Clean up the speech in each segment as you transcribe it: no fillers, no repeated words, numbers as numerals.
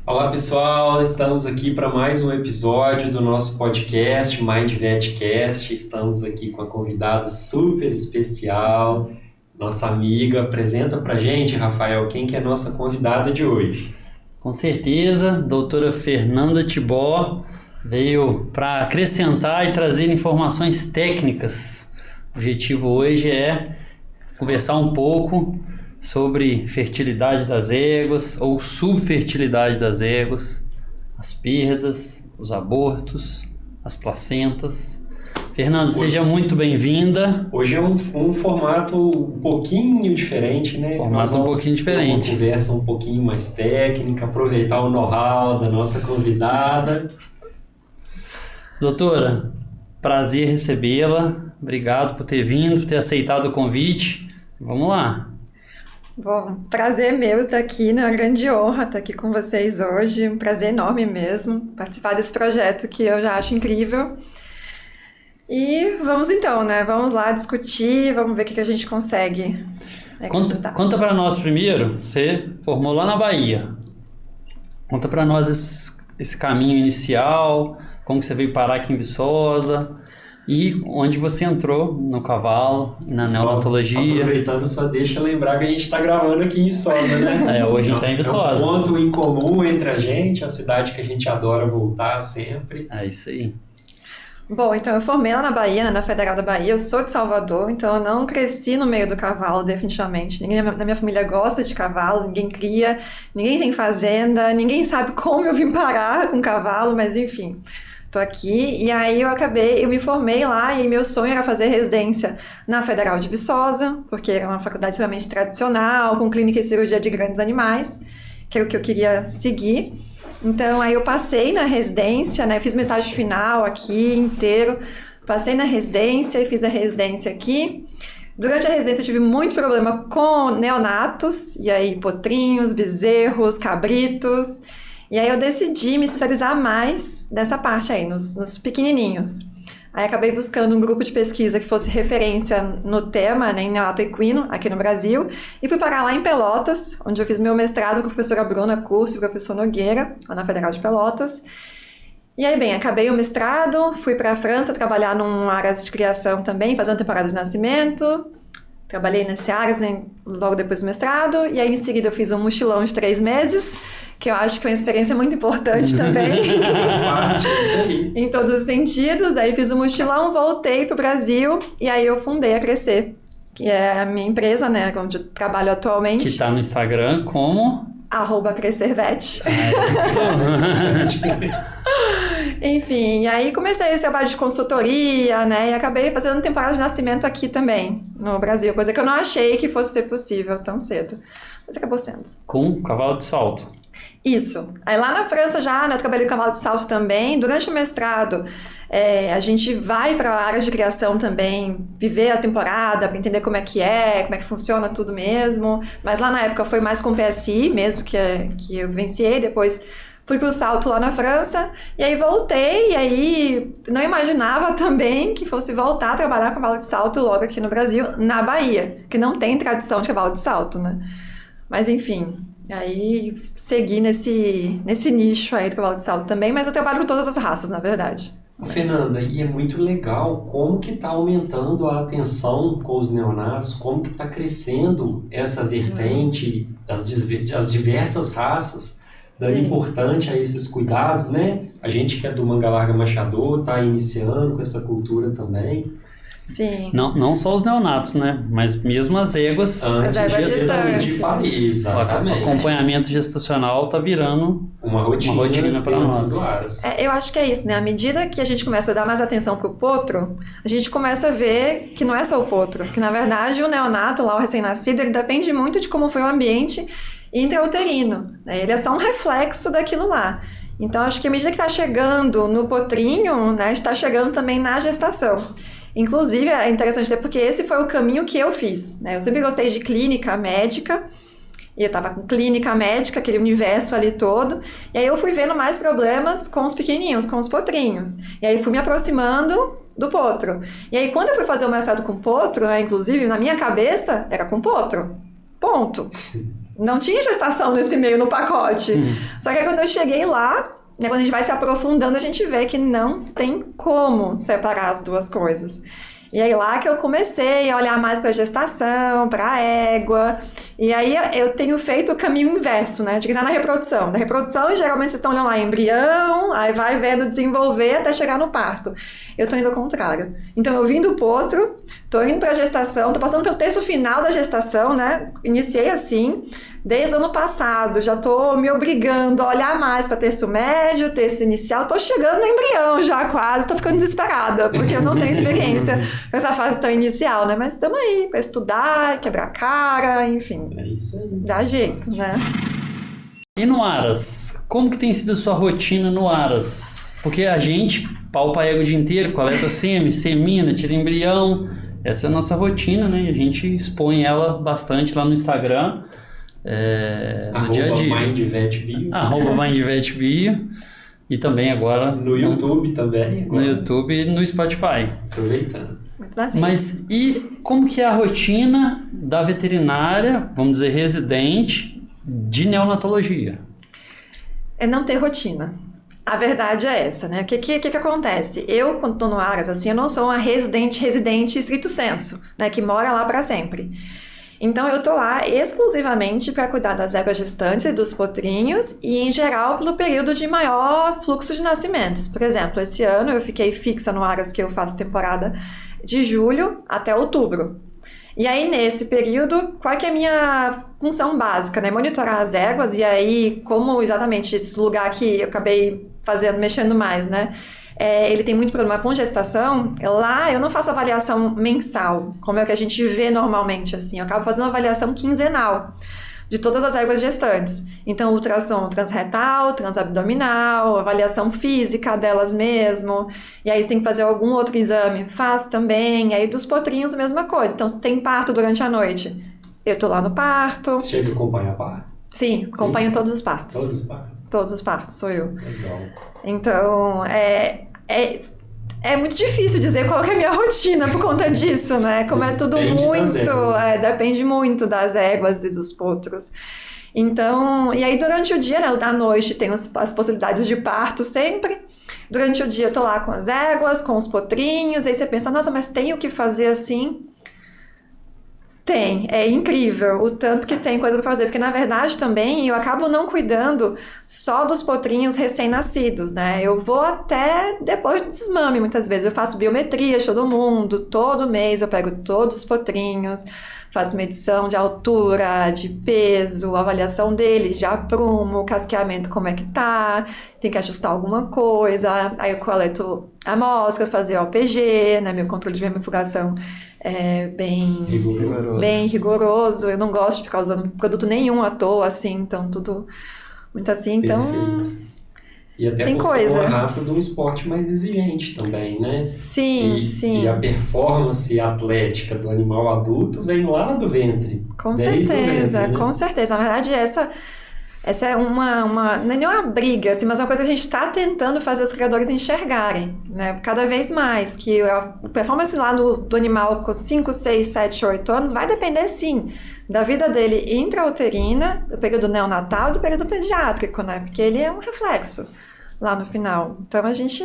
Olá pessoal, estamos aqui para mais um episódio do nosso podcast Mind Vetcast. Estamos aqui com a convidada super especial, nossa amiga. Apresenta pra gente, Rafael, quem que é a nossa convidada de hoje? Com certeza, doutora Fernanda Tibó veio para acrescentar e trazer informações técnicas. O objetivo hoje é conversar um pouco sobre fertilidade das éguas ou subfertilidade das éguas, as perdas, os abortos, as placentas. Fernanda, seja muito bem-vinda. Hoje é um formato um pouquinho diferente, né? Formato um pouquinho diferente. Uma conversa um pouquinho mais técnica, aproveitar o know-how da nossa convidada. Doutora, prazer recebê-la. Obrigado por ter vindo, por ter aceitado o convite. Vamos lá. Bom, prazer meu estar aqui, né? Uma grande honra estar aqui com vocês hoje. Um prazer enorme mesmo participar desse projeto que eu já acho incrível. E vamos então, né? Vamos lá discutir, vamos ver o que a gente consegue. Conta para nós primeiro, você formou lá na Bahia. Conta para nós esse caminho inicial, como que você veio parar aqui em Viçosa e onde você entrou no cavalo, na neonatologia. Aproveitando, só deixa lembrar que a gente está gravando aqui em Viçosa, né? Hoje a gente está em Viçosa. É um ponto em comum entre a gente, a cidade que a gente adora voltar sempre. É isso aí. Bom, então eu formei lá na Bahia, né, na Federal da Bahia. Eu sou de Salvador, então eu não cresci no meio do cavalo, definitivamente. Ninguém na minha família gosta de cavalo, ninguém cria, ninguém tem fazenda, ninguém sabe como eu vim parar com cavalo, mas enfim, tô aqui. E aí eu me formei lá e meu sonho era fazer residência na Federal de Viçosa, porque era uma faculdade extremamente tradicional, com clínica e cirurgia de grandes animais, que era o que eu queria seguir. Então, aí eu passei na residência, né, fiz meu estágio final aqui inteiro, passei na residência e fiz a residência aqui. Durante a residência eu tive muito problema com neonatos, e aí potrinhos, bezerros, cabritos, e aí eu decidi me especializar mais nessa parte aí, nos pequenininhos. Aí acabei buscando um grupo de pesquisa que fosse referência no tema, né, em neonato equino, aqui no Brasil, e fui parar lá em Pelotas, onde eu fiz meu mestrado com a professora Bruna Curso e o professor Nogueira, lá na Federal de Pelotas. E aí, bem, acabei o mestrado, fui para a França trabalhar numa área de criação também, fazer uma temporada de nascimento. Trabalhei nessa área logo depois do mestrado, e aí em seguida eu fiz um mochilão de 3 meses, que eu acho que foi uma experiência muito importante também, em todos os sentidos. Aí fiz um mochilão, voltei para o Brasil, e aí eu fundei a Crescer, que é a minha empresa, né, onde eu trabalho atualmente. Que está no Instagram como... @CrescerVet. Enfim, e aí comecei esse trabalho de consultoria, né, e acabei fazendo temporada de nascimento aqui também, no Brasil, coisa que eu não achei que fosse ser possível tão cedo, mas acabou sendo. Com cavalo de salto. Isso. Aí lá na França já, né, eu trabalhei com cavalo de salto também. Durante o mestrado, a gente vai para áreas de criação também, viver a temporada, para entender como é que funciona tudo mesmo. Mas lá na época foi mais com PSI mesmo que eu vivenciei. Depois fui pro salto lá na França, e aí voltei, e aí não imaginava também que fosse voltar a trabalhar com cavalo de salto logo aqui no Brasil, na Bahia, que não tem tradição de cavalo de salto, né? Mas enfim... Aí segui nesse nicho aí do cavalo de salto também, mas eu trabalho com todas as raças, na verdade. Fernanda, e é muito legal como que está aumentando a atenção com os neonatos, como que está crescendo essa vertente das diversas raças, dando importância a esses cuidados, né? A gente que é do Manga Larga Machador está iniciando com essa cultura também. Sim. Não só os neonatos, né? Mas mesmo as éguas gestantes. Exatamente. O acompanhamento gestacional está virando uma rotina para nós. Eu acho que é isso, né? À medida que a gente começa a dar mais atenção pro potro, a gente começa a ver que não é só o potro, que na verdade o neonato, lá o recém-nascido, ele depende muito de como foi o ambiente intrauterino, né? Ele é só um reflexo daquilo lá. Então acho que à medida que está chegando no potrinho, né, está chegando também na gestação. Inclusive, é interessante porque esse foi o caminho que eu fiz, né? Eu sempre gostei de clínica médica, e eu estava com clínica médica, aquele universo ali todo, e aí eu fui vendo mais problemas com os pequenininhos, com os potrinhos. E aí fui me aproximando do potro. E aí quando eu fui fazer o mestrado com potro, né, inclusive na minha cabeça era com potro. ponto. Não tinha gestação nesse meio no pacote. Só que aí quando eu cheguei lá, né, quando a gente vai se aprofundando, a gente vê que não tem como separar as duas coisas. E aí lá que eu comecei a olhar mais para a gestação, para a égua. E aí eu tenho feito o caminho inverso, né? De que tá na reprodução. Da reprodução, geralmente vocês estão olhando lá embrião, aí vai vendo desenvolver até chegar no parto. Eu tô indo ao contrário. Então eu vim do potro, tô indo para a gestação, tô passando pelo terço final da gestação, né? Iniciei assim, desde o ano passado, já tô me obrigando a olhar mais para terço médio, terço inicial, tô chegando no embrião já quase, tô ficando desesperada, porque eu não tenho experiência com essa fase tão inicial, né? Mas estamos aí para estudar, quebrar a cara, enfim. É isso aí. Dá jeito, né? E no Aras? Como que tem sido a sua rotina no Aras? Porque a gente palpa a égua o dia inteiro, coleta sêmen, semina, tira embrião. Essa é a nossa rotina, né? E a gente expõe ela bastante lá no Instagram. No dia a dia. MindVetBio. @MindVetBio. E também agora No YouTube também. Agora. No YouTube e no Spotify. Aproveitando. Muito assim. Mas e como que é a rotina da veterinária, vamos dizer, residente de neonatologia? É não ter rotina. A verdade é essa, né? O que acontece? Eu, quando estou no Aras, assim, eu não sou uma residente estrito sensu, né? Que mora lá para sempre. Então, eu tô lá exclusivamente para cuidar das éguas gestantes e dos potrinhos e, em geral, pelo período de maior fluxo de nascimentos. Por exemplo, esse ano eu fiquei fixa no Aras, que eu faço temporada de julho até outubro. E aí, nesse período, qual que é a minha função básica, né? Monitorar as éguas e aí, como exatamente esse lugar que eu acabei mexendo mais, né? Ele tem muito problema com gestação, lá eu não faço avaliação mensal, como é o que a gente vê normalmente, assim. Eu acabo fazendo uma avaliação quinzenal de todas as éguas gestantes. Então, ultrassom transretal, transabdominal, avaliação física delas mesmo. E aí, você tem que fazer algum outro exame, faço também. E aí, dos potrinhos, a mesma coisa. Então, se tem parto durante a noite, eu tô lá no parto. Chega a acompanhar parto? Sim, acompanho todos os partos. Todos os partos? Todos os partos, sou eu. Legal. Então, é muito difícil dizer qual que é a minha rotina por conta disso, né? Como é tudo Depende das muito... éguas. Depende muito das éguas e dos potros. Então, e aí durante o dia, né? À noite tem as possibilidades de parto sempre. Durante o dia eu tô lá com as éguas, com os potrinhos. Aí você pensa, nossa, mas tem o que fazer assim? Tem, é incrível o tanto que tem coisa para fazer, porque na verdade também eu acabo não cuidando só dos potrinhos recém-nascidos, né? Eu vou até depois do desmame muitas vezes, eu faço biometria de todo mundo, todo mês eu pego todos os potrinhos, faço medição de altura, de peso, avaliação deles, de aprumo, casqueamento como é que tá, tem que ajustar alguma coisa, aí eu coleto a amostra, fazer OPG, né? Meu controle de vermifugação é bem rigoroso. Eu não gosto de ficar usando produto nenhum à toa, assim, então tudo muito assim, então... Perfeito. E até tem porque coisa. é uma raça de um esporte mais exigente também, né? Sim, sim. E a performance atlética do animal adulto vem lá do ventre. Com desde certeza, o ventre, né? com certeza. Na verdade, essa é não é nenhuma briga, assim, mas é uma coisa que a gente está tentando fazer os criadores enxergarem, né? Cada vez mais, que a performance lá do animal com 5, 6, 7, 8 anos vai depender, sim, da vida dele intrauterina, do período neonatal e do período pediátrico, né? Porque ele é um reflexo lá no final. Então, a gente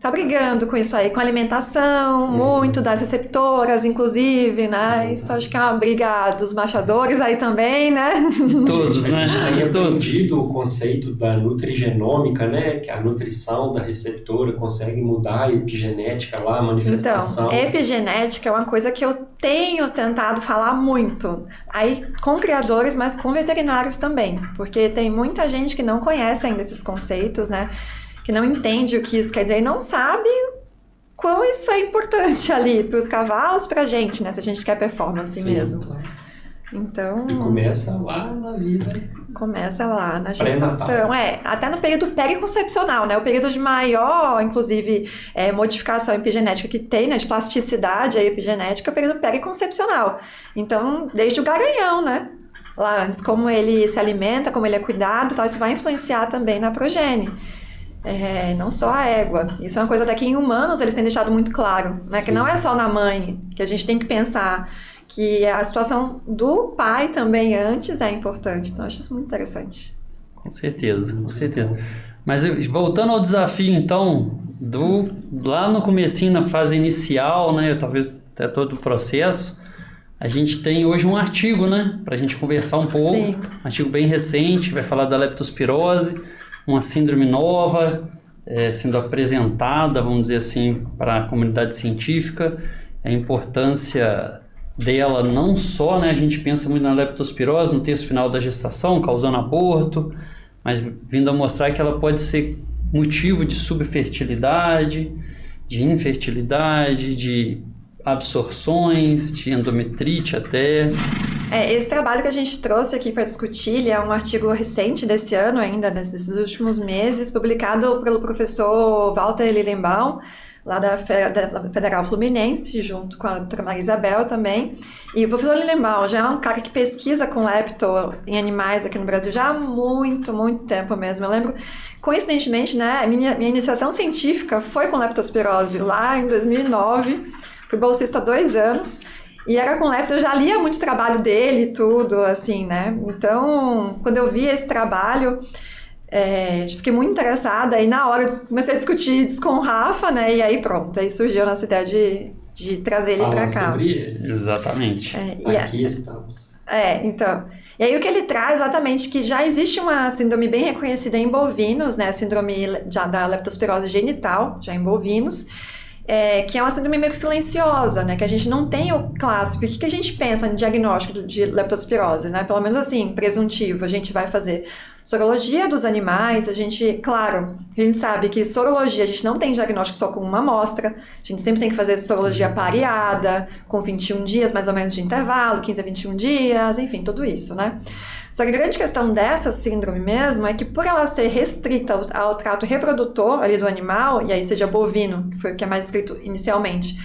tá brigando com isso aí, com alimentação, muito das receptoras, inclusive, né? Isso acho que é uma briga dos machadores aí também, né? Todos, né? A gente tem Todos. aprendido o conceito da nutrigenômica, né? Que a nutrição da receptora consegue mudar a epigenética lá, a manifestação. Então, epigenética é uma coisa que eu tenho tentado falar muito. Aí com criadores, mas com veterinários também. Porque tem muita gente que não conhece ainda esses conceitos, né? Que não entende o que isso quer dizer e não sabe quão isso é importante ali para os cavalos, para a gente, né? Se a gente quer performance mesmo. Claro. Então... E começa lá na vida. Começa lá na gestação. Pré-natal. Até no período periconcepcional, né? O período de maior, inclusive, modificação epigenética que tem, né? De plasticidade epigenética, é o período periconcepcional. Então, desde o garanhão, né? Lá antes, como ele se alimenta, como ele é cuidado, tal, isso vai influenciar também na progênie. Não só a égua. Isso é uma coisa até que em humanos eles têm deixado muito claro, né? Que não é só na mãe que a gente tem que pensar que a situação do pai também antes é importante. Então, eu acho isso muito interessante. Com certeza, com certeza. Mas voltando ao desafio, então, lá no comecinho, na fase inicial, né, talvez até todo o processo, a gente tem hoje um artigo, né, para a gente conversar um pouco. Sim. Um artigo bem recente, que vai falar da leptospirose, uma síndrome nova, sendo apresentada, vamos dizer assim, para a comunidade científica, a importância dela não só, né, a gente pensa muito na leptospirose no terço final da gestação, causando aborto, mas vindo a mostrar que ela pode ser motivo de subfertilidade, de infertilidade, de absorções, de endometrite até. Esse trabalho que a gente trouxe aqui para discutir, ele é um artigo recente desse ano ainda, desses últimos meses, publicado pelo professor Walter Lilienbaum, lá da Federal Fluminense, junto com a doutora Maria Isabel também. E o professor Lilienbaum já é um cara que pesquisa com lepto em animais aqui no Brasil já há muito, muito tempo mesmo. Eu lembro, coincidentemente, né, minha iniciação científica foi com leptospirose lá em 2009, fui bolsista há 2 anos, e era com lepto, eu já lia muito trabalho dele e tudo, assim, né? Então, quando eu vi esse trabalho, fiquei muito interessada, e na hora comecei a discutir isso com o Rafa, né? E aí pronto, aí surgiu a nossa ideia de trazer ele para cá. Sobre ele. Exatamente. Aqui estamos. Então. E aí o que ele traz exatamente que já existe uma síndrome bem reconhecida em bovinos, né? A síndrome da leptospirose genital, já em bovinos, que é uma síndrome meio silenciosa, né? Que a gente não tem o clássico. O que a gente pensa no diagnóstico de leptospirose, né? Pelo menos assim, presuntivo. A gente vai fazer sorologia dos animais, a gente sabe que sorologia, a gente não tem diagnóstico só com uma amostra, a gente sempre tem que fazer sorologia pareada, com 21 dias mais ou menos de intervalo, 15 a 21 dias, enfim, tudo isso, né? Só que a grande questão dessa síndrome mesmo é que por ela ser restrita ao trato reprodutor ali do animal, e aí seja bovino, que foi o que é mais escrito inicialmente,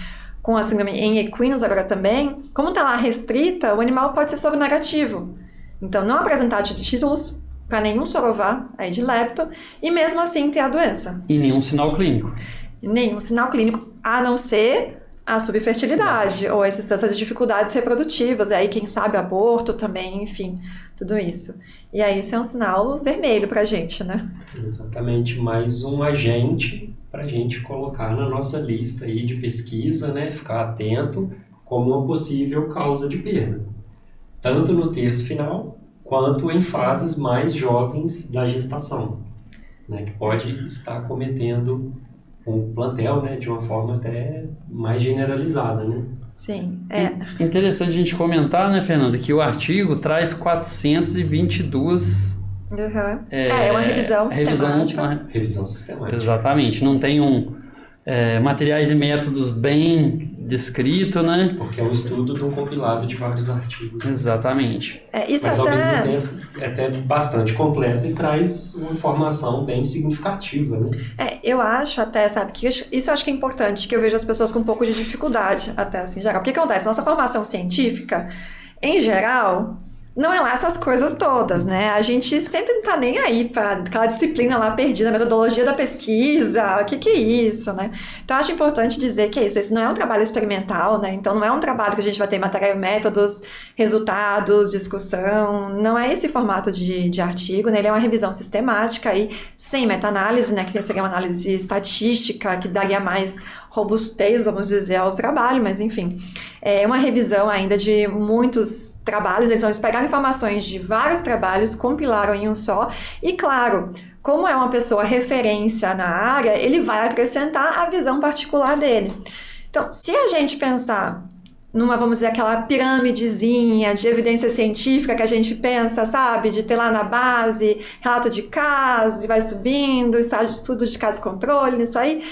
com a síndrome em equinos agora também, como está lá restrita, o animal pode ser soronegativo. Então, não apresentar títulos para nenhum sorovar aí de lepto, e mesmo assim ter a doença. E nenhum sinal clínico. Nenhum sinal clínico, a não ser a subfertilidade, ou essas dificuldades reprodutivas, e aí quem sabe aborto também, enfim, tudo isso. E aí isso é um sinal vermelho pra gente, né? Exatamente, mais um agente pra gente colocar na nossa lista aí de pesquisa, né? Ficar atento como uma possível causa de perda. Tanto no terço final, quanto em fases mais jovens da gestação, né? Que pode estar cometendo um plantel, né, de uma forma até mais generalizada, né? Sim, Interessante a gente comentar, né, Fernanda, que o artigo traz 422... é uma revisão sistemática. Revisão sistemática. Exatamente, não tem materiais e métodos bem descrito, né? Porque é um estudo de um compilado de vários artigos. Exatamente. Mas ao mesmo tempo é até bastante completo e traz uma informação bem significativa, né? Eu acho até, sabe, que isso eu acho que é importante, que eu vejo as pessoas com um pouco de dificuldade até assim, em geral. O que acontece? Nossa formação científica, em geral, não é lá essas coisas todas, né? A gente sempre não tá nem aí para aquela disciplina lá perdida, a metodologia da pesquisa, o que é isso, né? Então, acho importante dizer que é isso. Esse não é um trabalho experimental, né? Então, não é um trabalho que a gente vai ter matéria, métodos, resultados, discussão. Não é esse formato de artigo, né? Ele é uma revisão sistemática aí, sem meta-análise, né? Que seria uma análise estatística, que daria mais robustez, vamos dizer, ao trabalho, mas enfim, é uma revisão ainda de muitos trabalhos. Eles pegaram informações de vários trabalhos, compilaram em um só, e claro, como é uma pessoa referência na área, ele vai acrescentar a visão particular dele. Então, se a gente pensar numa, vamos dizer, aquela piramidezinha de evidência científica que a gente pensa, sabe, de ter lá na base relato de casos, e vai subindo, estudo de caso controle, isso aí,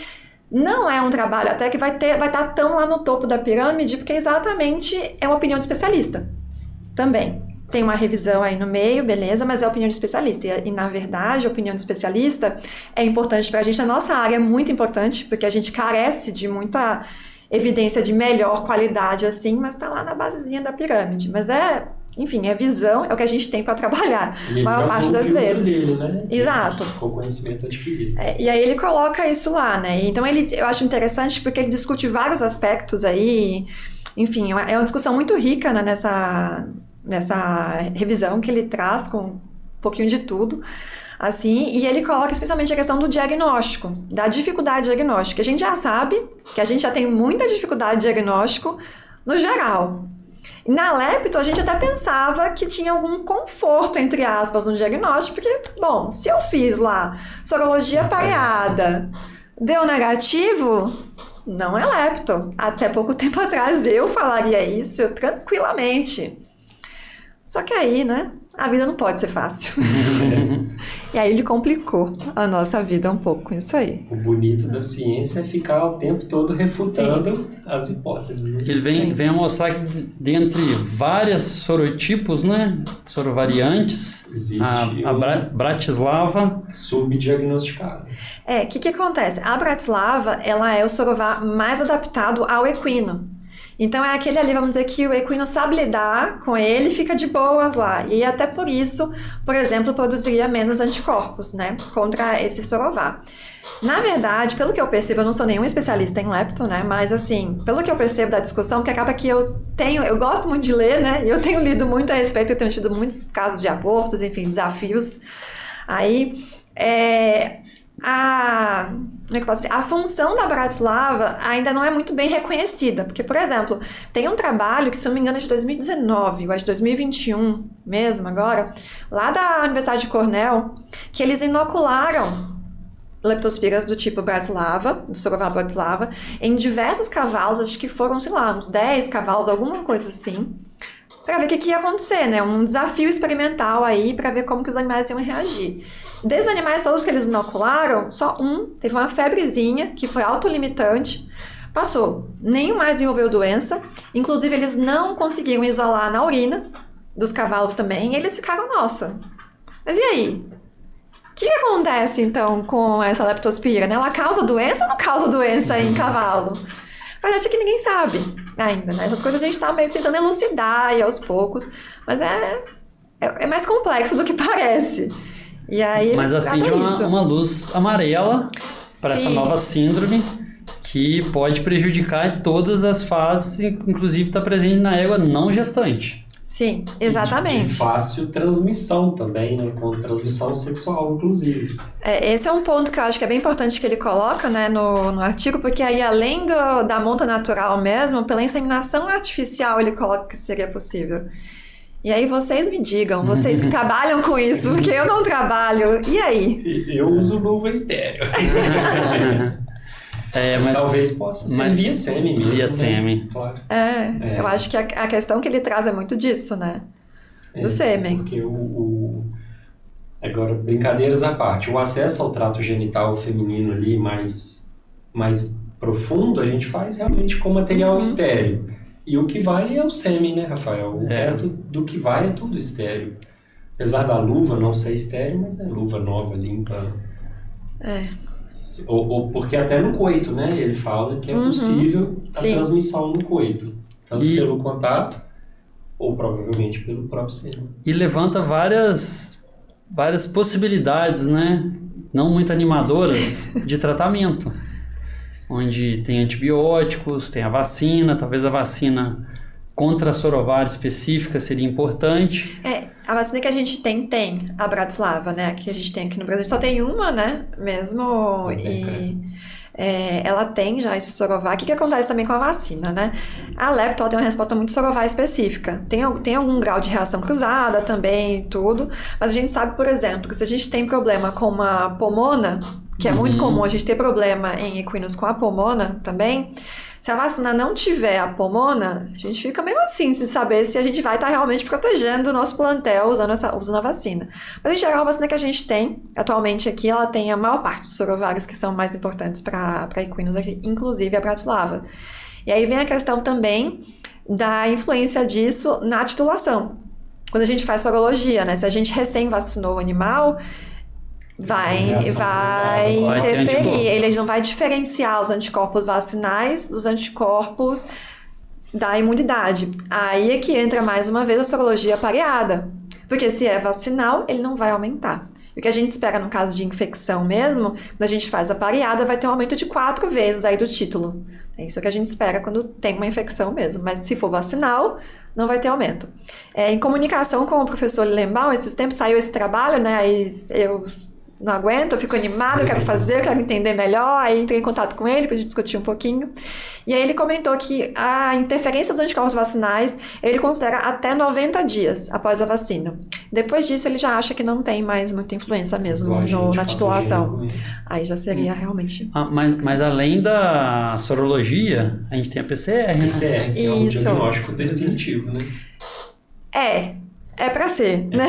não é um trabalho até que vai estar tão lá no topo da pirâmide, porque exatamente é uma opinião de especialista. Também tem uma revisão aí no meio, beleza, mas é a opinião de especialista. E na verdade, a opinião de especialista é importante para a gente. A nossa área é muito importante, porque a gente carece de muita evidência de melhor qualidade, assim, mas está lá na basezinha da pirâmide. Mas enfim, a visão é o que a gente tem para trabalhar, a maior parte das vezes. Dele, né? Exato. Com conhecimento adquirido. E aí ele coloca isso lá, né? Então eu acho interessante porque ele discute vários aspectos aí, Enfim, é uma discussão muito rica, né, nessa revisão que ele traz com um pouquinho de tudo, assim, e ele coloca especialmente a questão do diagnóstico, da dificuldade diagnóstica. A gente já sabe que a gente já tem muita dificuldade de diagnóstico no geral. E na lepto, a gente até pensava que tinha algum conforto, entre aspas, no diagnóstico, porque, bom, se eu fiz lá sorologia pareada, deu negativo, não é lepto. Até pouco tempo atrás eu falaria isso tranquilamente. Só que aí, né, a vida não pode ser fácil. E aí ele complicou a nossa vida um pouco com isso aí. O bonito da ciência é ficar o tempo todo refutando as hipóteses. Ele vem a mostrar que dentre várias sorotipos, né, sorovariantes, existe a Bratislava subdiagnosticada. O que acontece? A Bratislava, ela é o sorovar mais adaptado ao equino. Então é aquele ali, vamos dizer, que o equino sabe lidar com ele e fica de boas lá. E até por isso, por exemplo, produziria menos anticorpos, né, contra esse sorovar. Na verdade, pelo que eu percebo, eu não sou nenhum especialista em lepto, né, mas assim, pelo que eu percebo da discussão, que acaba que eu gosto muito de ler, né, e eu tenho lido muito a respeito, eu tenho tido muitos casos de abortos, enfim, desafios. Aí, como é que eu posso dizer? A função da Bratislava ainda não é muito bem reconhecida, porque, por exemplo, tem um trabalho que, se eu não me engano, é de 2019, eu acho de 2021 mesmo agora, lá da Universidade de Cornell, que eles inocularam leptospiras do tipo Bratislava, do sorovar Bratislava, em diversos cavalos, acho que foram, sei lá, uns 10 cavalos, alguma coisa assim, para ver o que ia acontecer, né? Um desafio experimental aí, para ver como que os animais iam reagir. Desses animais todos que eles inocularam, só um teve uma febrezinha, que foi autolimitante, passou. Nenhum mais desenvolveu doença, inclusive eles não conseguiram isolar na urina dos cavalos também, e eles ficaram, nossa, mas e aí? O que acontece então com essa leptospira, né? Ela causa doença ou não causa doença em cavalo? Mas acho que ninguém sabe ainda, né? Essas coisas a gente tá meio tentando elucidar aí aos poucos, mas é mais complexo do que parece. E aí, mas acende uma luz amarela para essa nova síndrome que pode prejudicar todas as fases, inclusive está presente na égua não gestante. Sim, exatamente. De fácil transmissão também, né? Com transmissão sexual, inclusive. Esse é um ponto que eu acho que é bem importante que ele coloca, né, no artigo, porque aí, além da monta natural mesmo, pela inseminação artificial, ele coloca que isso seria possível. E aí vocês me digam, vocês que trabalham com isso, porque eu não trabalho, e aí? Eu uso luva estéreo. Mas talvez possa ser via sêmen mesmo. Via sêmen. Claro. Eu acho que a questão que ele traz é muito disso, né? Do sêmen. Porque agora, brincadeiras à parte, o acesso ao trato genital feminino ali mais profundo, a gente faz realmente com material estéreo. E o que vai é o sêmen, né, Rafael? O resto do que vai é tudo estéreo. Apesar da luva não ser estéreo, mas é luva nova, limpa. Ou porque até no coito, né? Ele fala que é possível a transmissão no coito. Tanto pelo contato, ou provavelmente pelo próprio sêmen. E levanta várias possibilidades, né? Não muito animadoras, de tratamento. Onde tem antibióticos, tem a vacina, talvez a vacina contra a sorovar específica seria importante. A vacina que a gente tem a Bratislava, né, que a gente tem aqui no Brasil, só tem uma, né, mesmo, ela tem já esse sorovar. O que acontece também com a vacina, né? A lepto tem uma resposta muito sorovar específica, tem algum grau de reação cruzada também e tudo, mas a gente sabe, por exemplo, que se a gente tem problema com uma pomona, que é muito comum a gente ter problema em equinos com a pomona também, se a vacina não tiver a pomona, a gente fica mesmo assim, sem saber se a gente vai estar realmente protegendo o nosso plantel usando a vacina. Mas, em geral, a vacina que a gente tem atualmente aqui, ela tem a maior parte dos sorovários que são mais importantes para equinos aqui, inclusive a Bratislava. E aí vem a questão também da influência disso na titulação. Quando a gente faz sorologia, né? Se a gente recém vacinou o animal, vai interferir. Ele não vai diferenciar os anticorpos vacinais dos anticorpos da imunidade. Aí é que entra mais uma vez a sorologia pareada. Porque se é vacinal, ele não vai aumentar. E o que a gente espera no caso de infecção mesmo, quando a gente faz a pareada, vai ter um aumento de 4 vezes aí do título. É isso que a gente espera quando tem uma infecção mesmo. Mas se for vacinal, não vai ter aumento. Em comunicação com o professor Lilenbaum, esses tempos saiu esse trabalho, né? Aí eu não aguento, eu fico animada, eu quero fazer, eu quero entender melhor. Aí entrei em contato com ele para a gente discutir um pouquinho. E aí ele comentou que a interferência dos anticorpos vacinais, ele considera até 90 dias após a vacina. Depois disso, ele já acha que não tem mais muita influência mesmo na titulação. Aí já seria realmente... Mas além da sorologia, a gente tem a PCR, né? PCR, que é um diagnóstico definitivo, né? É pra ser, né?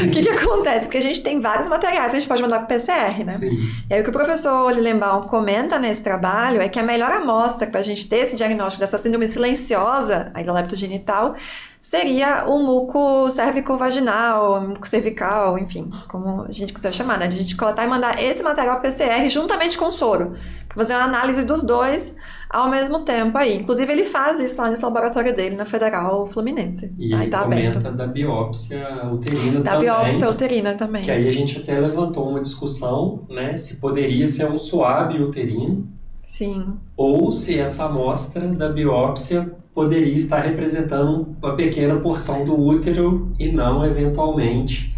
O que acontece? Porque a gente tem vários materiais que a gente pode mandar pro PCR, né? Sim. E aí o que o professor Lilenbaum comenta nesse trabalho é que a melhor amostra pra gente ter esse diagnóstico dessa síndrome silenciosa, aí da leptogenital, seria o muco cérvico-vaginal, muco cervical, enfim, como a gente quiser chamar, né? De a gente coletar e mandar esse material PCR juntamente com o soro, pra fazer uma análise dos dois ao mesmo tempo aí. Inclusive, ele faz isso lá nesse laboratório dele, na Federal Fluminense. E ele comenta da biópsia uterina também. Da biópsia uterina também. Que aí a gente até levantou uma discussão, né? Se poderia ser um suave uterino. Sim. Ou se essa amostra da biópsia poderia estar representando uma pequena porção do útero e não, eventualmente,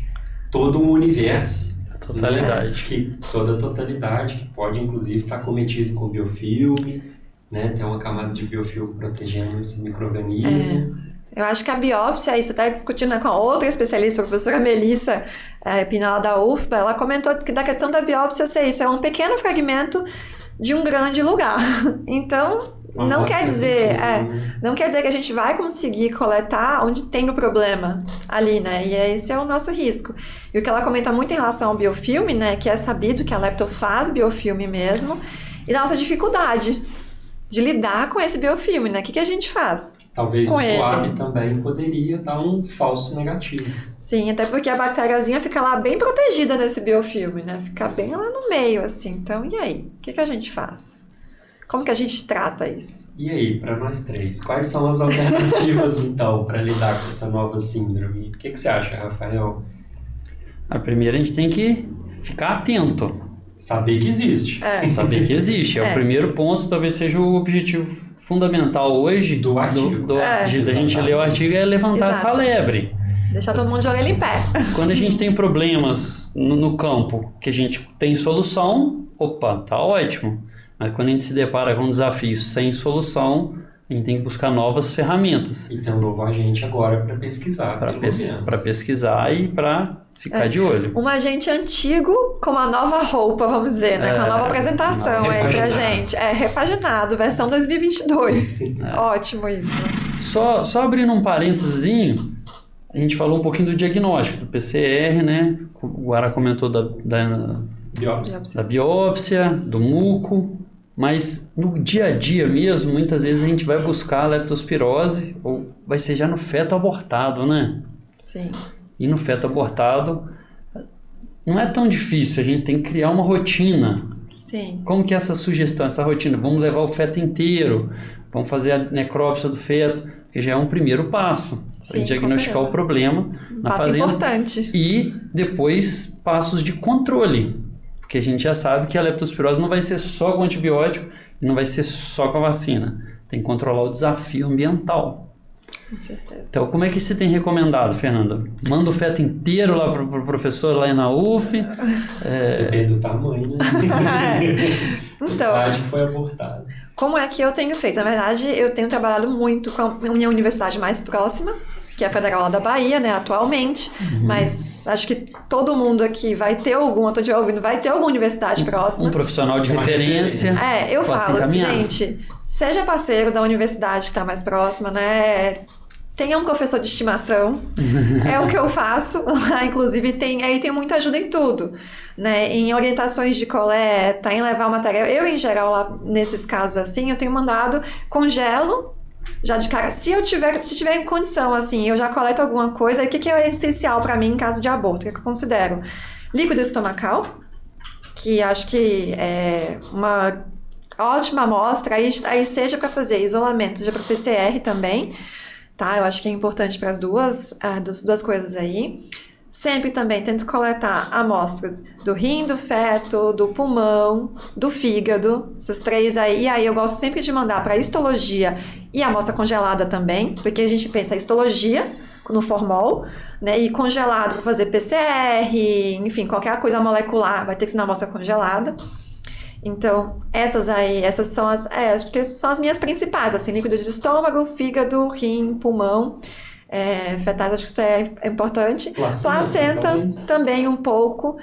todo o universo. A totalidade. Toda a totalidade, que pode, inclusive, estar cometido com biofilme, né? Tem uma camada de biofilme protegendo esse micro-organismo. Eu acho que a biópsia, isso até discutindo com a outra especialista, a professora Melissa Pinala da UFBA, ela comentou que da questão da biópsia ser isso, é um pequeno fragmento de um grande lugar. Então, não quer dizer que a gente vai conseguir coletar onde tem o problema ali, né? E esse é o nosso risco. E o que ela comenta muito em relação ao biofilme, né? Que é sabido que a lepto faz biofilme mesmo, e da nossa dificuldade de lidar com esse biofilme, né? O que a gente faz? Talvez o suave também poderia dar um falso negativo. Sim, até porque a bactériazinha fica lá bem protegida nesse biofilme, né? Fica bem lá no meio, assim. Então, e aí? O que a gente faz? Como que a gente trata isso? E aí, para nós três, quais são as alternativas, então, para lidar com essa nova síndrome? O que você acha, Rafael? Primeiro, a gente tem que ficar atento. Saber que existe. Saber que existe. O primeiro ponto, talvez seja o objetivo fundamental hoje do artigo. Da gente ler o artigo é levantar essa lebre. Deixar todo mundo de orelha em pé. Quando a gente tem problemas no campo que a gente tem solução, tá ótimo. Mas quando a gente se depara com desafios sem solução, a gente tem que buscar novas ferramentas. E tem um novo agente agora para pesquisar. Para pesquisar e para ficar de olho. Um agente antigo com uma nova roupa, vamos dizer, né? Com uma nova apresentação aí pra gente. Repaginado, versão 2022. Ótimo isso. Só abrindo um parênteses, a gente falou um pouquinho do diagnóstico, do PCR, né? O Guara comentou da biópsia, do muco. Mas no dia a dia mesmo, muitas vezes a gente vai buscar a leptospirose, ou vai ser já no feto abortado, né? Sim. E no feto abortado, não é tão difícil, a gente tem que criar uma rotina. Sim. Como que é essa sugestão, essa rotina? Vamos levar o feto inteiro, vamos fazer a necrópsia do feto, que já é um primeiro passo para diagnosticar o problema na fazenda. Importante. E depois passos de controle, porque a gente já sabe que a leptospirose não vai ser só com antibiótico e não vai ser só com a vacina. Tem que controlar o desafio ambiental. Com certeza. Então, como é que você tem recomendado, Fernanda? Manda o feto inteiro lá pro professor lá na UF? Depende do tamanho. Então, acho que foi abortado. Como é que eu tenho feito? Na verdade, eu tenho trabalhado muito com a minha universidade mais próxima, que é a Federal lá da Bahia, né, atualmente. Mas acho que todo mundo aqui vai ter alguma, eu tô te ouvindo, vai ter alguma universidade próxima. Um profissional de referência. Eu falo, gente, seja parceiro da universidade que está mais próxima, né? Tenha um professor de estimação, é o que eu faço lá, inclusive tem muita ajuda em tudo, né? Em orientações de coleta, em levar o material. Eu, em geral, lá nesses casos assim, eu tenho mandado congelo, já de cara, se tiver em condição, assim, eu já coleto alguma coisa. E o que é essencial para mim em caso de aborto? O que eu considero? Líquido estomacal, que acho que é uma ótima amostra, aí seja para fazer isolamento, seja para PCR também. tá? Eu acho que é importante para as duas coisas aí. Sempre também tento coletar amostras do rim, do feto, do pulmão, do fígado, essas 3 aí. E aí eu gosto sempre de mandar para histologia e amostra congelada também, porque a gente pensa histologia no formol, né? E congelado para fazer PCR, enfim, qualquer coisa molecular vai ter que ser na amostra congelada. Então, essas são porque são as minhas principais, assim, líquido de estômago, fígado, rim, pulmão. Fetais, acho que isso é importante. Placenta também um pouco.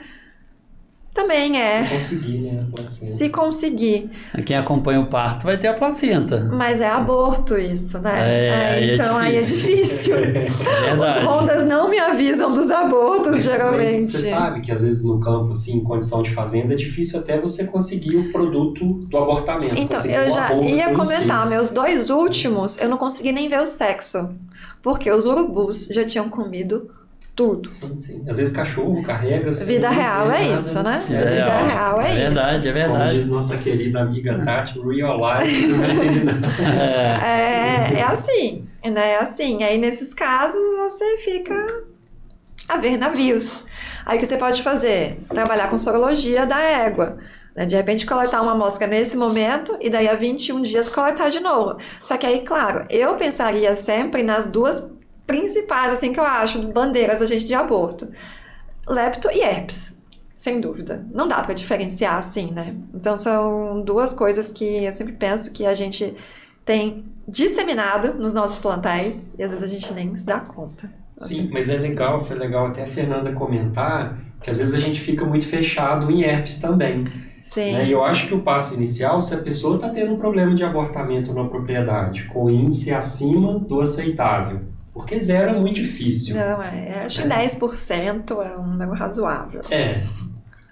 Também Se conseguir, né? A placenta. Se conseguir. Quem acompanha o parto vai ter a placenta. Mas é aborto isso, né? Então aí é difícil. Verdade. Os rondas não me avisam dos abortos, geralmente. Mas você sabe que às vezes no campo, assim, em condição de fazenda, é difícil até você conseguir o produto do abortamento. Então, eu já ia comentar, meus 2 últimos, eu não consegui nem ver o sexo. Porque os urubus já tinham comido tudo. Sim. Às vezes cachorro carrega... Vida real é isso, né? Vida real é verdade, isso. É verdade. Como diz nossa querida amiga Tati, real life, não vai entender nada. É assim, né? É assim. Aí nesses casos você fica a ver navios. Aí o que você pode fazer? Trabalhar com sorologia da égua. De repente coletar uma amostra nesse momento e daí a 21 dias coletar de novo. Só que aí, claro, eu pensaria sempre nas 2 principais, assim, que eu acho, bandeiras da gente de aborto. Lepto e herpes, sem dúvida. Não dá pra diferenciar assim, né? Então são 2 coisas que eu sempre penso que a gente tem disseminado nos nossos plantéis e às vezes a gente nem se dá conta. Assim. Sim, mas foi legal até a Fernanda comentar que às vezes a gente fica muito fechado em herpes também. Sim. E eu acho que o passo inicial, se a pessoa está tendo um problema de abortamento na propriedade, com índice acima do aceitável, porque 0 é muito difícil. Não, acho que 10% é um número razoável.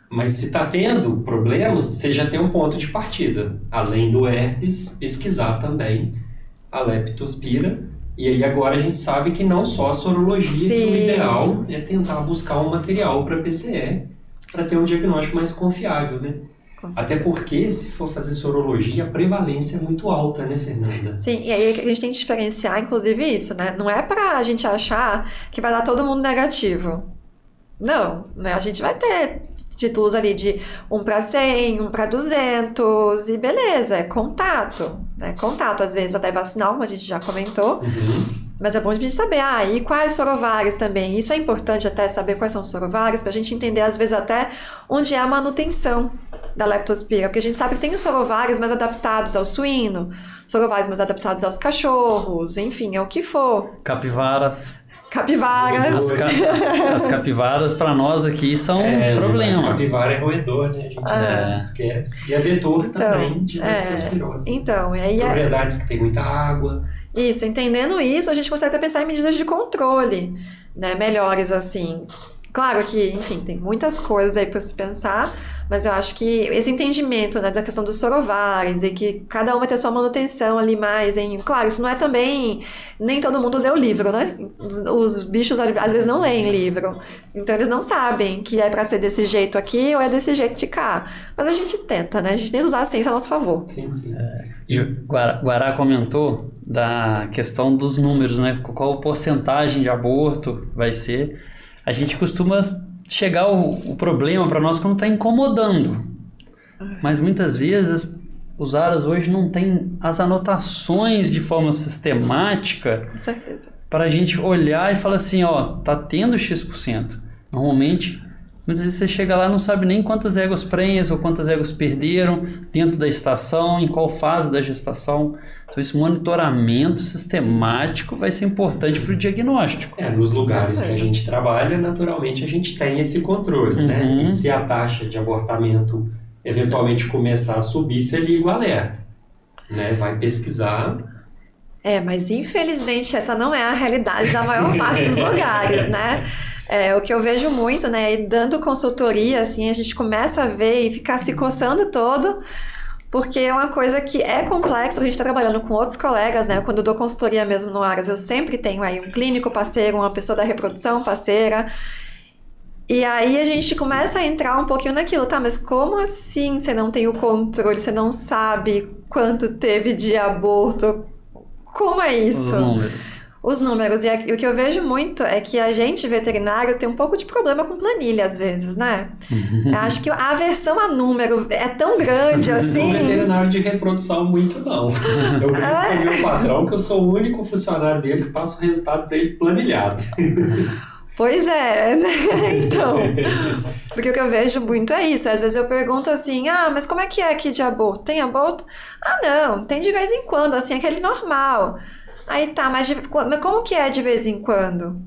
Mas se está tendo problemas, você já tem um ponto de partida. Além do herpes, pesquisar também a leptospira. E aí agora a gente sabe que não só a sorologia, que o ideal é tentar buscar um material para PCR, para ter um diagnóstico mais confiável, né? Até porque, se for fazer sorologia, a prevalência é muito alta, né, Fernanda? Sim, e aí a gente tem que diferenciar, inclusive, isso, né? Não é pra gente achar que vai dar todo mundo negativo. Não, né? A gente vai ter títulos ali de 1 para 100, 1 para 200, e beleza, é contato, né? Contato, às vezes, até vacinal, como a gente já comentou. Mas é bom a gente saber, e quais sorovários também. Isso é importante até saber quais são os sorovários, pra gente entender, às vezes, até onde é a manutenção da leptospira, porque a gente sabe que tem os sorovários mais adaptados ao suíno, sorovários mais adaptados aos cachorros, enfim, é o que for. Capivaras. As capivaras para nós aqui são um problema. A capivara é roedor, né? A gente às vezes esquece. E é vetor também de leptospirose. Então, e aí propriedades que tem muita água. Isso, entendendo isso, a gente consegue até pensar em medidas de controle, né? Melhores assim. Claro que, enfim, tem muitas coisas aí para se pensar, mas eu acho que esse entendimento, né, da questão dos sorovários e que cada um vai ter sua manutenção ali mais em... Claro, isso não é também... Nem todo mundo lê o livro, né? Os bichos às vezes não leem livro. Então eles não sabem que é para ser desse jeito aqui ou é desse jeito de cá. Mas a gente tenta, né? A gente tenta usar a ciência a nosso favor. Sim. Guará comentou da questão dos números, né? Qual porcentagem de aborto vai ser... A gente costuma chegar o problema para nós quando está incomodando. Mas muitas vezes os aras hoje não têm as anotações de forma sistemática. Com certeza. Para a gente olhar e falar assim, tá tendo X%. Normalmente, muitas vezes você chega lá e não sabe nem quantas éguas prenhas ou quantas éguas perderam dentro da estação, em qual fase da gestação. Então, esse monitoramento sistemático vai ser importante para o diagnóstico. Nos lugares que a gente trabalha, naturalmente, a gente tem esse controle, né? E se a taxa de abortamento eventualmente começar a subir, você liga o alerta, né? Vai pesquisar. Mas infelizmente essa não é a realidade da maior parte dos lugares, né? O que eu vejo muito, né? E dando consultoria, assim, a gente começa a ver e ficar se coçando todo, porque é uma coisa que é complexa. A gente está trabalhando com outros colegas, né? Quando eu dou consultoria mesmo no Aras, eu sempre tenho aí um clínico parceiro, uma pessoa da reprodução parceira. E aí a gente começa a entrar um pouquinho naquilo, tá? Mas como assim você não tem o controle, você não sabe quanto teve de aborto? Como é isso? Os números. os números. E o que eu vejo muito é que a gente, veterinário, tem um pouco de problema com planilha, às vezes, né? Eu acho que a aversão a número é tão grande assim. Não veterinário de reprodução muito, não. Eu brinco com o meu patrão que eu sou o único funcionário dele que passa o resultado para ele planilhado. Pois é, né? Então, porque o que eu vejo muito é isso. Às vezes eu pergunto assim, mas como é que é aqui de aborto? Tem aborto? Não, tem de vez em quando, assim, aquele normal. Aí tá, mas como que é de vez em quando?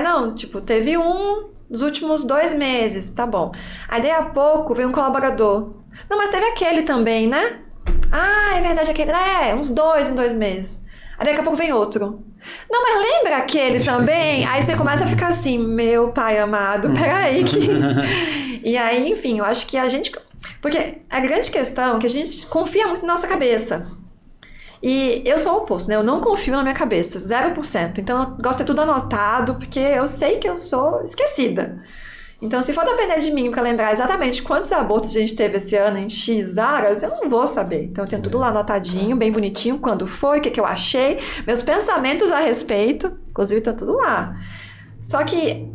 Não, tipo, teve nos últimos 2 meses, tá bom. Aí daí a pouco vem um colaborador. Não, mas teve aquele também, né? É verdade, aquele. Uns 2 em 2 meses. Aí daqui a pouco vem outro. Não, mas lembra aquele também? Aí você começa a ficar assim, meu pai amado, peraí que... E aí, enfim, eu acho que a gente... Porque a grande questão é que a gente confia muito na nossa cabeça. E eu sou o oposto, né? Eu não confio na minha cabeça, 0%. Então eu gosto de ter tudo anotado, porque eu sei que eu sou esquecida. Então, se for depender de mim para lembrar exatamente quantos abortos a gente teve esse ano em X horas, eu não vou saber. Então, eu tenho tudo lá anotadinho, bem bonitinho, quando foi, o que eu achei, meus pensamentos a respeito, inclusive tá tudo lá. Só que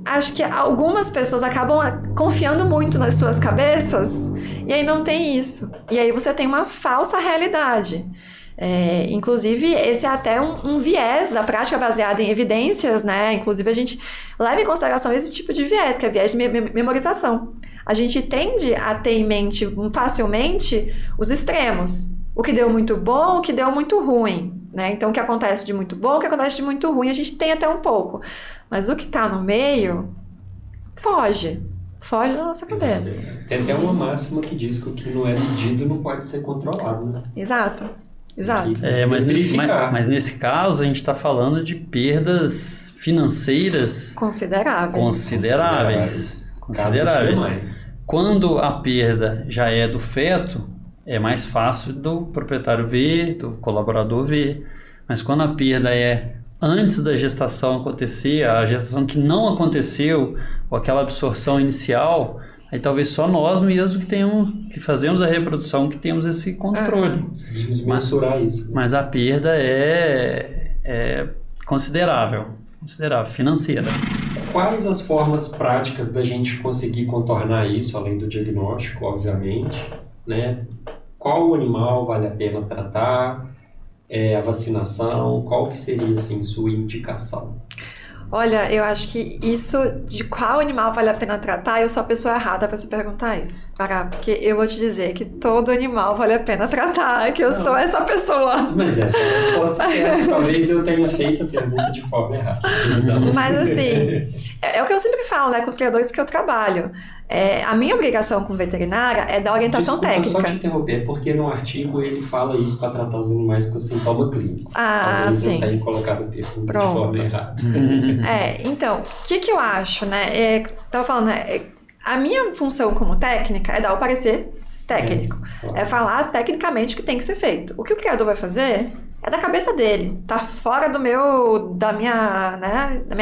acho que algumas pessoas acabam confiando muito nas suas cabeças e aí não tem isso. E aí você tem uma falsa realidade. Inclusive, esse é até um viés da prática baseada em evidências, né? Inclusive, a gente leva em consideração esse tipo de viés, que é viés de memorização. A gente tende a ter em mente facilmente os extremos. O que deu muito bom, o que deu muito ruim, né? Então, o que acontece de muito bom, o que acontece de muito ruim, a gente tem até um pouco. Mas o que está no meio, foge da nossa cabeça. Tem até uma máxima que diz que o que não é medido não pode ser controlado, né? Exato. Mas nesse caso a gente está falando de perdas financeiras consideráveis. Quando a perda já é do feto, é mais fácil do proprietário ver, do colaborador ver. Mas quando a perda é antes da gestação acontecer, a gestação que não aconteceu, ou aquela absorção inicial, aí talvez só nós mesmos que fazemos a reprodução que temos esse controle. Conseguimos mensurar isso. Mas a perda é considerável, financeira. Quais as formas práticas da gente conseguir contornar isso, além do diagnóstico, obviamente, né? Qual animal vale a pena tratar? A vacinação? Qual que seria, assim, sua indicação? Olha, eu acho que isso de qual animal vale a pena tratar, eu sou a pessoa errada para se perguntar isso. Porque eu vou te dizer que todo animal vale a pena tratar, que eu sou essa pessoa. Mas essa é a resposta certa. Talvez eu tenha feito a pergunta de forma errada. Mas assim, é o que eu sempre falo, né, com os criadores que eu trabalho. A minha obrigação como veterinária é dar orientação técnica. Só te interromper, porque no artigo ele fala isso para tratar os animais com sintoma clínico. Talvez sim. eu tenha colocado a pergunta de forma errada. Então, o que eu acho, né? Tava falando, a minha função como técnica é dar o parecer técnico. É falar tecnicamente o que tem que ser feito. O que o criador vai fazer é da cabeça dele. Tá fora da minha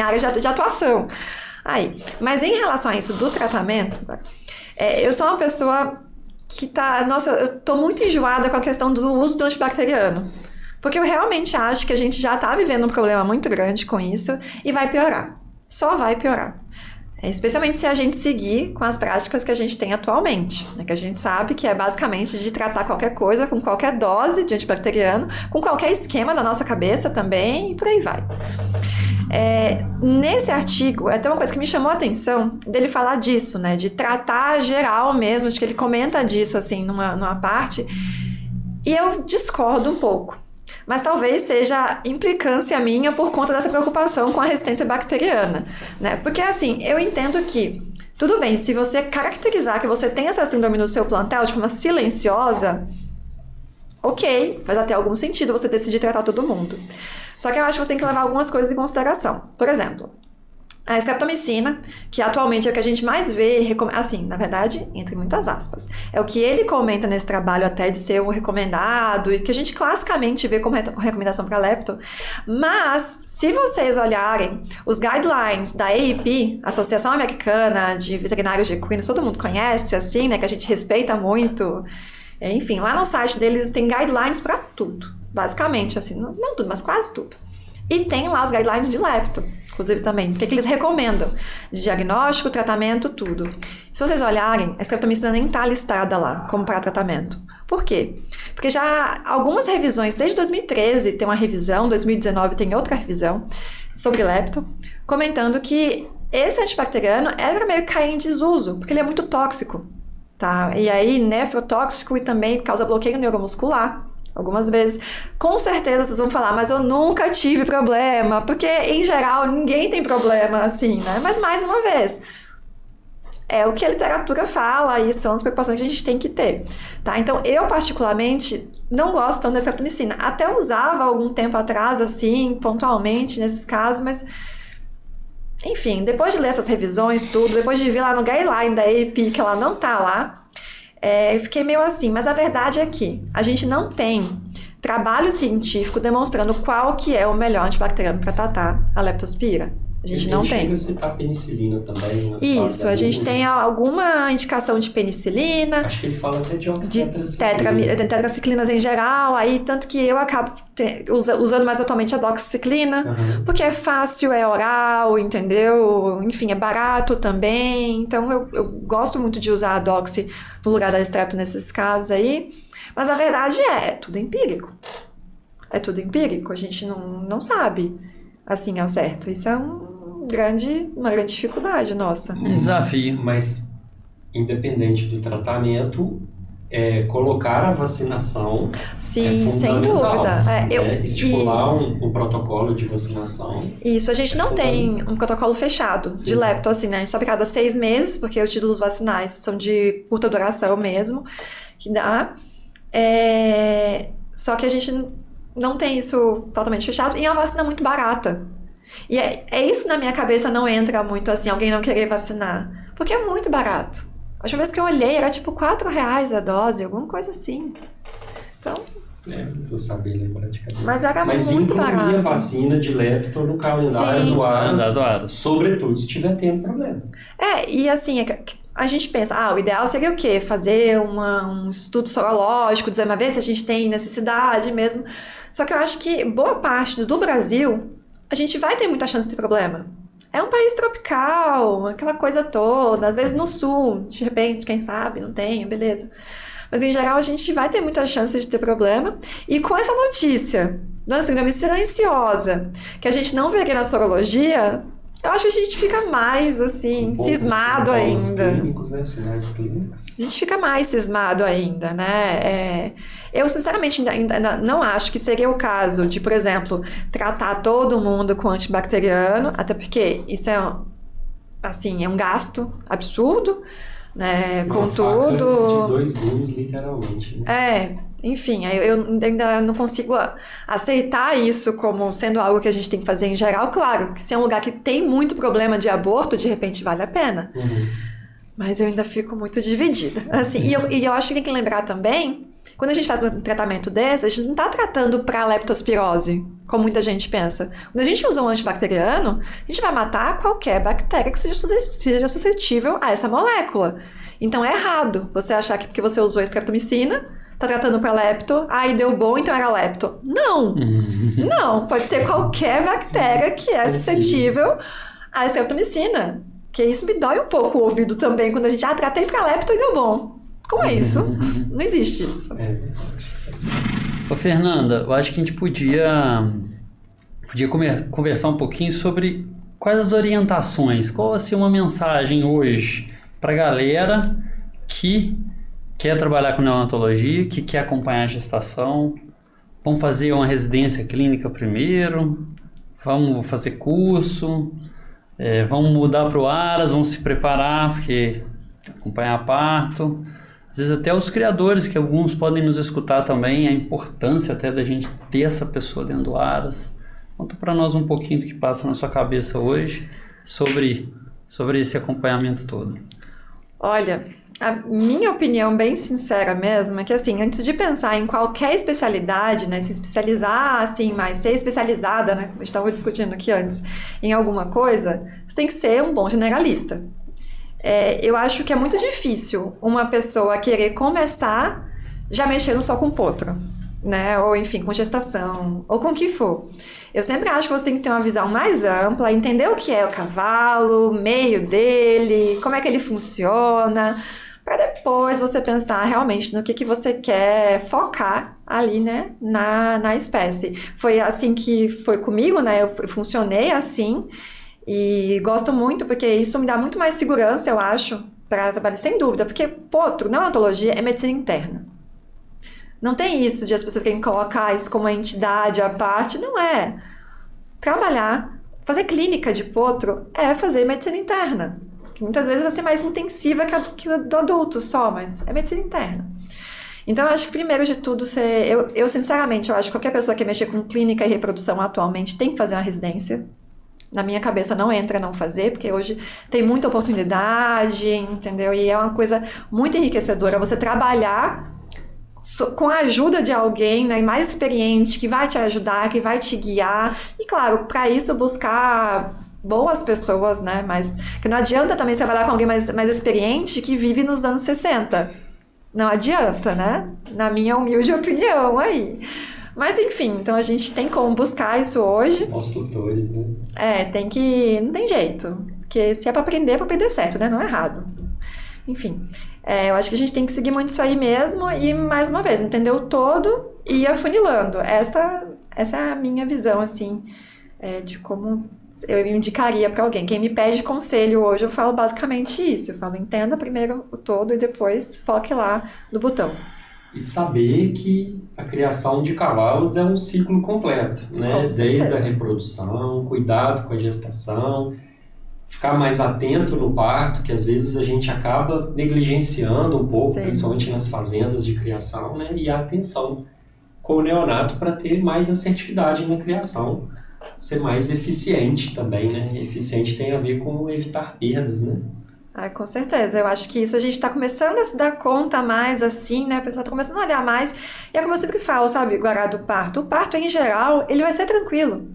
área de atuação. Mas em relação a isso do tratamento, eu sou uma pessoa que eu tô muito enjoada com a questão do uso do antibacteriano. Porque eu realmente acho que a gente já tá vivendo um problema muito grande com isso e vai piorar. Só vai piorar. Especialmente se a gente seguir com as práticas que a gente tem atualmente, né? Que a gente sabe que é basicamente de tratar qualquer coisa com qualquer dose de antibacteriano, com qualquer esquema da nossa cabeça também e por aí vai. Nesse artigo, até uma coisa que me chamou a atenção dele falar disso, né? De tratar geral mesmo, acho que ele comenta disso assim numa parte, e eu discordo um pouco. Mas talvez seja implicância minha por conta dessa preocupação com a resistência bacteriana, né? Porque assim, eu entendo que, tudo bem, se você caracterizar que você tem essa síndrome no seu plantel de forma silenciosa, ok, faz até algum sentido você decidir tratar todo mundo. Só que eu acho que você tem que levar algumas coisas em consideração. Por exemplo, a streptomicina, que atualmente é o que a gente mais vê, assim, na verdade, entre muitas aspas, é o que ele comenta nesse trabalho até de ser o recomendado e que a gente classicamente vê como recomendação para lepto. Mas, se vocês olharem os guidelines da AAP, Associação Americana de Veterinários de Equinos, todo mundo conhece, assim, né, que a gente respeita muito. Enfim, lá no site deles tem guidelines para tudo, basicamente, assim, não tudo, mas quase tudo. E tem lá os guidelines de lepto, inclusive também. O que eles recomendam? De diagnóstico, tratamento, tudo. Se vocês olharem, a streptomicina nem está listada lá como para tratamento. Por quê? Porque já algumas revisões, desde 2013 tem uma revisão, 2019 tem outra revisão sobre lepto, comentando que esse antibacteriano é para meio que cair em desuso, porque ele é muito tóxico, tá? E aí, nefrotóxico e também causa bloqueio neuromuscular, algumas vezes. Com certeza vocês vão falar, mas eu nunca tive problema, porque em geral ninguém tem problema assim, né? Mas mais uma vez, é o que a literatura fala e são as preocupações que a gente tem que ter, tá? Então, eu particularmente não gosto tanto da streptomicina. Até usava algum tempo atrás, assim, pontualmente, nesses casos, mas... Enfim, depois de ler essas revisões, tudo, depois de ver lá no guideline da AAP que ela não tá lá, eu fiquei meio assim. Mas a verdade é que a gente não tem trabalho científico demonstrando qual que é o melhor antibacteriano para tratar a leptospira. A gente não tem. Chega a citar penicilina também. Isso, a gente tem alguma indicação de penicilina. Acho que ele fala até de oxitetraciclina. Tetraciclinas em geral, aí tanto que eu acabo usando mais atualmente a doxiciclina, porque é fácil, é oral, entendeu? Enfim, é barato também. Então eu gosto muito de usar a doxi no lugar da strepto nesses casos aí. Mas a verdade é tudo empírico. É tudo empírico, a gente não sabe assim ao certo. Isso é uma grande dificuldade nossa. Um desafio. Mas, independente do tratamento, colocar a vacinação Sim, é sem fundamental. dúvida. Estipular um protocolo de vacinação. Isso, a gente não tem um protocolo fechado de lepto, assim, né? A gente sabe cada 6 meses, porque os títulos vacinais são de curta duração mesmo, que dá. Só que a gente não tem isso totalmente fechado, e é uma vacina muito barata. E é isso na minha cabeça não entra muito assim, alguém não querer vacinar. Porque é muito barato. A última vez que eu olhei era tipo R$4 a dose, alguma coisa assim. Então... vou saber lembrar de cabeça. Mas era muito barato. Mas incluía vacina de lepto no calendário do ARAS, sobretudo se tiver tendo problema. E assim, a gente pensa, o ideal seria o quê? Fazer um estudo sorológico, dizer uma vez se a gente tem necessidade mesmo. Só que eu acho que boa parte do Brasil, a gente vai ter muita chance de ter problema. É um país tropical, aquela coisa toda. Às vezes no sul, de repente, quem sabe, não tem, beleza. Mas em geral a gente vai ter muita chance de ter problema. E com essa notícia da síndrome silenciosa, que a gente não vê aqui na sorologia, eu acho que a gente fica mais, assim, cismado ainda. Clínicos, né? Sinais clínicos. A gente fica mais cismado ainda, né? Eu, sinceramente, ainda não acho que seria o caso de, por exemplo, tratar todo mundo com antibacteriano, até porque isso é um gasto absurdo, né? Uma faca de 2 gumes, literalmente. Né? Enfim, eu ainda não consigo aceitar isso como sendo algo que a gente tem que fazer em geral. Claro, que se é um lugar que tem muito problema de aborto, de repente vale a pena. Mas eu ainda fico muito dividida. Assim, e eu acho que tem que lembrar também, quando a gente faz um tratamento desse, a gente não está tratando para leptospirose, como muita gente pensa. Quando a gente usa um antibacteriano, a gente vai matar qualquer bactéria que seja suscetível a essa molécula. Então é errado você achar que porque você usou a streptomicina, tá tratando para lepto, deu bom, então era lepto. Não! Não, pode ser qualquer bactéria que é suscetível à streptomicina. Que isso me dói um pouco o ouvido também, quando a gente, tratei para lepto e deu bom. Como é isso? Não existe isso. Ô, Fernanda, eu acho que a gente podia conversar um pouquinho sobre quais as orientações, qual assim uma mensagem hoje para a galera que quer trabalhar com neonatologia, que quer acompanhar a gestação. Vamos fazer uma residência clínica primeiro, vamos fazer curso, vamos mudar para o ARAS, vamos se preparar, porque acompanhar parto. Às vezes até os criadores, que alguns podem nos escutar também, a importância até da gente ter essa pessoa dentro do ARAS. Conta para nós um pouquinho do que passa na sua cabeça hoje sobre esse acompanhamento todo. Olha, a minha opinião bem sincera mesmo é que, assim, antes de pensar em qualquer especialidade, né, se especializar, assim, mas ser especializada, né, a gente estava discutindo aqui antes, em alguma coisa, você tem que ser um bom generalista. Eu acho que é muito difícil uma pessoa querer começar já mexendo só com potro. né? Ou enfim, com gestação, ou com o que for. Eu sempre acho que você tem que ter uma visão mais ampla, entender o que é o cavalo, o meio dele, como é que ele funciona, para depois você pensar realmente no que você quer focar ali, né, na espécie. Foi assim que foi comigo, né? Eu funcionei assim e gosto muito porque isso me dá muito mais segurança, eu acho, para trabalhar, sem dúvida, porque potro, na odontologia, é medicina interna. Não tem isso de as pessoas querem colocar isso como uma entidade à parte. Não é. Trabalhar, fazer clínica de potro é fazer medicina interna. Que muitas vezes vai ser mais intensiva que a do adulto só, mas é medicina interna. Então, eu acho que primeiro de tudo, eu sinceramente, eu acho que qualquer pessoa que mexer com clínica e reprodução atualmente tem que fazer uma residência. Na minha cabeça não entra não fazer, porque hoje tem muita oportunidade, entendeu? E é uma coisa muito enriquecedora você trabalhar com a ajuda de alguém, né, mais experiente, que vai te ajudar, que vai te guiar. E claro, para isso buscar boas pessoas, né? Mas que não adianta também trabalhar com alguém mais experiente que vive nos anos 60. Não adianta, né? Na minha humilde opinião aí. Mas enfim, então a gente tem como buscar isso hoje. Os tutores, né? Tem que... Não tem jeito. Porque se é para aprender certo, né? Não é errado. Enfim, eu acho que a gente tem que seguir muito isso aí mesmo e, mais uma vez, entender o todo e ir afunilando. Essa é a minha visão, assim, de como eu indicaria para alguém. Quem me pede conselho hoje, eu falo basicamente isso. Eu falo, entenda primeiro o todo e depois foque lá no botão. E saber que a criação de cavalos é um ciclo completo, né? Desde a reprodução, cuidado com a gestação, ficar mais atento no parto, que às vezes a gente acaba negligenciando um pouco, principalmente nas fazendas de criação, né? E a atenção com o neonato para ter mais assertividade na criação, ser mais eficiente também, né? Eficiente tem a ver com evitar perdas, né? Com certeza, eu acho que isso a gente está começando a se dar conta mais assim, né? A pessoa está começando a olhar mais. E é como eu sempre falo, sabe, Guará, do parto. O parto, em geral, ele vai ser tranquilo.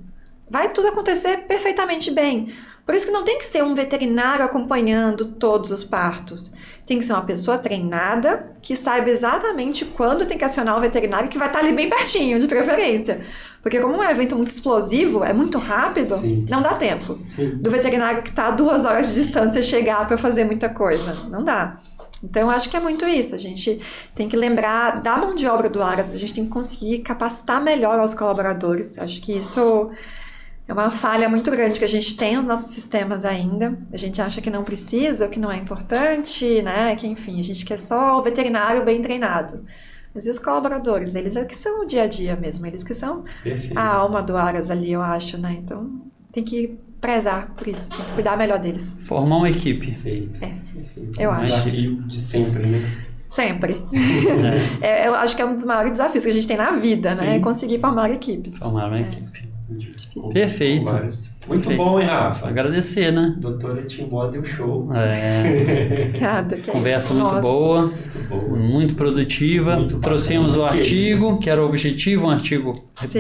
Vai tudo acontecer perfeitamente bem. Por isso que não tem que ser um veterinário acompanhando todos os partos. Tem que ser uma pessoa treinada, que saiba exatamente quando tem que acionar o veterinário, que vai estar ali bem pertinho, de preferência. Porque como é um evento muito explosivo, é muito rápido, não dá tempo. Do veterinário que está a 2 horas de distância chegar para fazer muita coisa. Não dá. Então, eu acho que é muito isso. A gente tem que lembrar da mão de obra do Aras, a gente tem que conseguir capacitar melhor os colaboradores. Acho que isso é uma falha muito grande que a gente tem nos nossos sistemas ainda. A gente acha que não precisa, ou que não é importante, né? Que, enfim, a gente quer só o veterinário bem treinado. Mas e os colaboradores? Eles é que são o dia a dia mesmo. Eles que são a alma do Aras ali, eu acho, né? Então, tem que prezar por isso, tem que cuidar melhor deles. Formar uma equipe. Perfeito. Eu acho. Desafio de sempre, né? Sempre. Eu acho que é um dos maiores desafios que a gente tem na vida, né? É conseguir formar equipes. Formar uma equipe. Difícil. Perfeito. Muito perfeito. Bom, hein, Rafa? Agradecer, né? Doutora Timbó deu show. Obrigada. Conversa muito boa, muito produtiva. Trouxemos o artigo, que era o objetivo, um artigo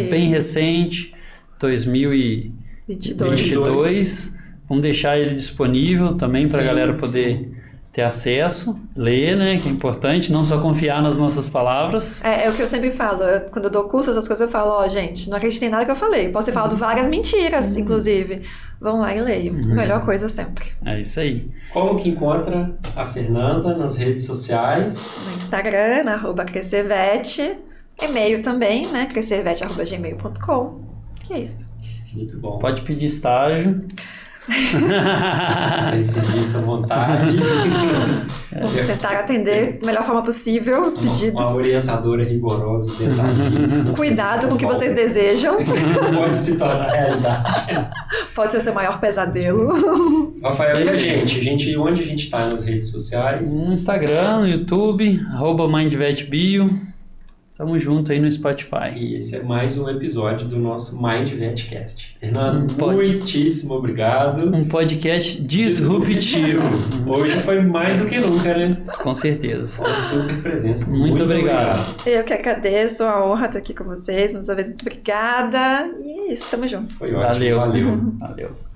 bem recente, 2022. Vamos deixar ele disponível também para a galera poder ter acesso, ler, né, que é importante, não só confiar nas nossas palavras. É o que eu sempre falo, quando eu dou curso, essas coisas eu falo, gente, não acreditei em nada que eu falei, posso ter falado várias mentiras, inclusive. Vão lá e leiam, melhor coisa sempre. É isso aí. Como que encontra a Fernanda nas redes sociais? No Instagram, @crescervet, e-mail também, né, crescervet@gmail.com, que é isso. Muito bom. Pode pedir estágio. Tem serviço à vontade. Vamos tentar atender da melhor forma possível os pedidos. Uma orientadora rigorosa, detalhista. Cuidado com o que vocês desejam. Pode se tornar realidade. Pode ser o seu maior pesadelo. Rafael, e a gente? Onde a gente está nas redes sociais? No Instagram, no YouTube, @MindVetBio. Estamos juntos aí no Spotify. E esse é mais um episódio do nosso MindVetcast. Fernando, muitíssimo obrigado. Um podcast disruptivo. Hoje foi mais do que nunca, né? Com certeza. Com a super presença. Muito obrigado. Eu que agradeço, a honra estar aqui com vocês. Mais uma vez, muito obrigada. E é isso, estamos juntos. Foi ótimo. Valeu.